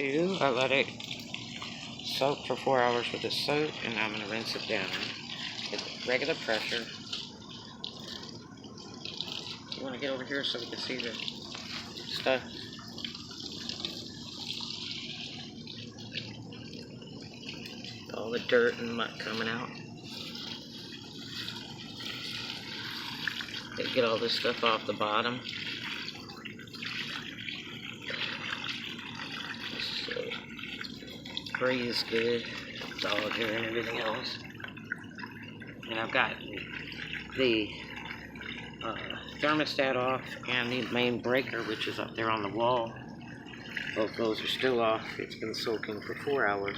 2. I let it soak for 4 hours with the soap, and I'm going to rinse it down with regular pressure. You want to get over here so we can see the stuff. All the dirt and muck coming out. Get all this stuff off the bottom. So, breathes good. It's all here and everything else. And I've got the thermostat off and the main breaker, which is up there on the wall. Both those are still off. It's been soaking for 4 hours.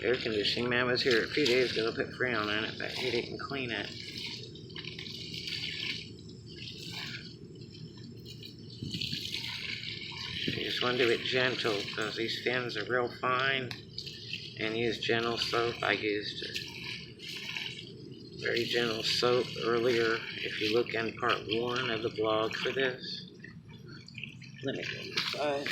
Air conditioning man was here a few days ago, put Freon on it, but he didn't clean it. You just want to do it gentle because these fins are real fine, and use gentle soap. I used very gentle soap earlier. If you look in part 1 of the blog for this, let me go inside.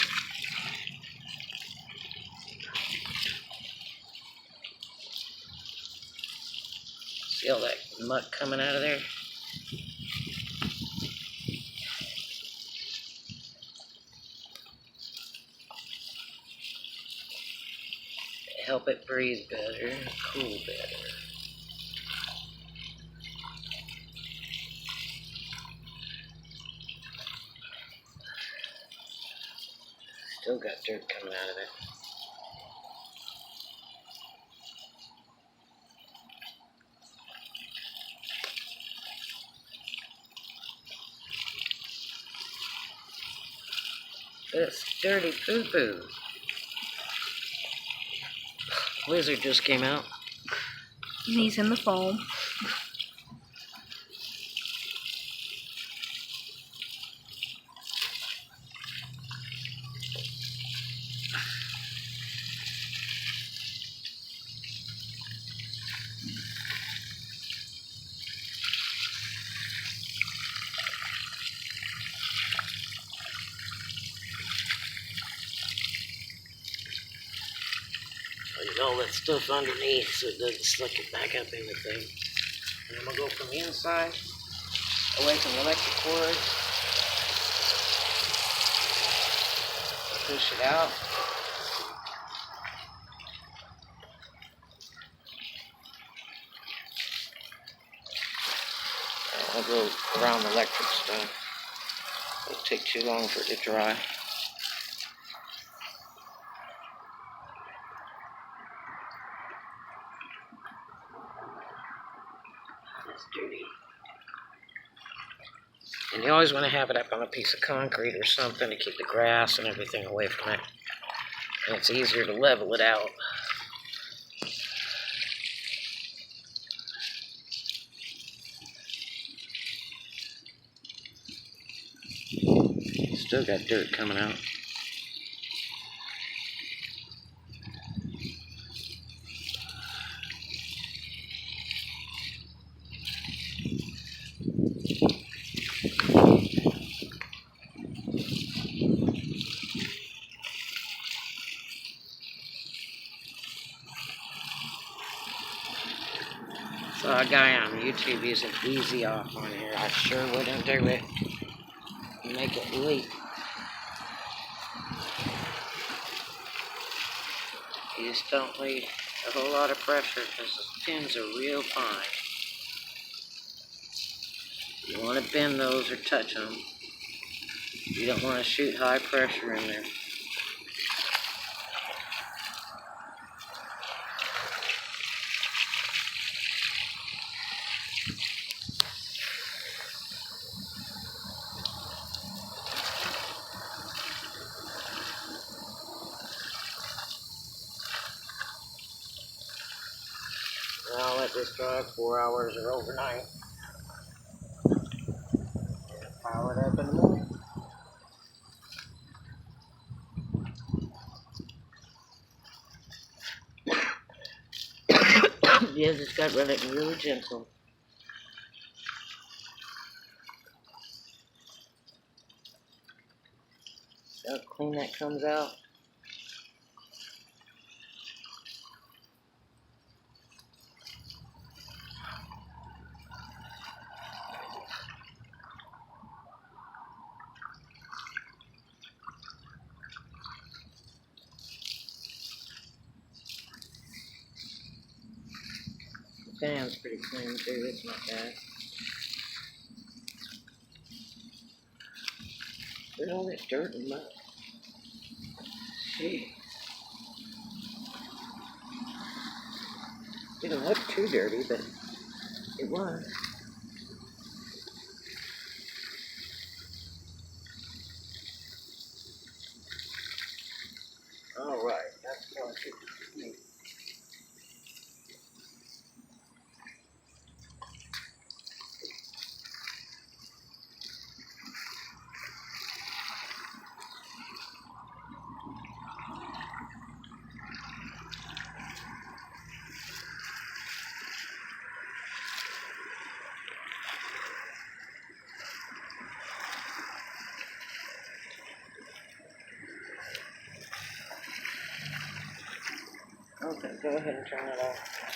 See all that muck coming out of there? Help it breathe better, cool better. Still got dirt coming out of it. It's dirty poo-poo. Lizard just came out. He's in the foam. There's all that stuff underneath so it doesn't slick it back up in the thing. And I'm going to go from the inside, away from the electric cord, push it out. I'll go around the electric stuff. It'll take too long for it to dry. That's dirty. And you always want to have it up on a piece of concrete or something to keep the grass and everything away from it. And it's easier to level it out. Still got dirt coming out. Saw a guy on YouTube using Easy Off on here. I sure wouldn't do it. Make it leak. You just don't leave a whole lot of pressure because the pins are real fine. You want to bend those or touch them. You don't want to shoot high pressure in there. I'll let this dry 4 hours or overnight. And pile it up in the morning. Yeah, just got running really gentle. how clean that comes out. The pan's pretty clean too, it's not bad. Look at all that dirt and mud. Gee. Didn't look too dirty, but it was. Alright, that's all I should. Okay, go ahead and turn it off.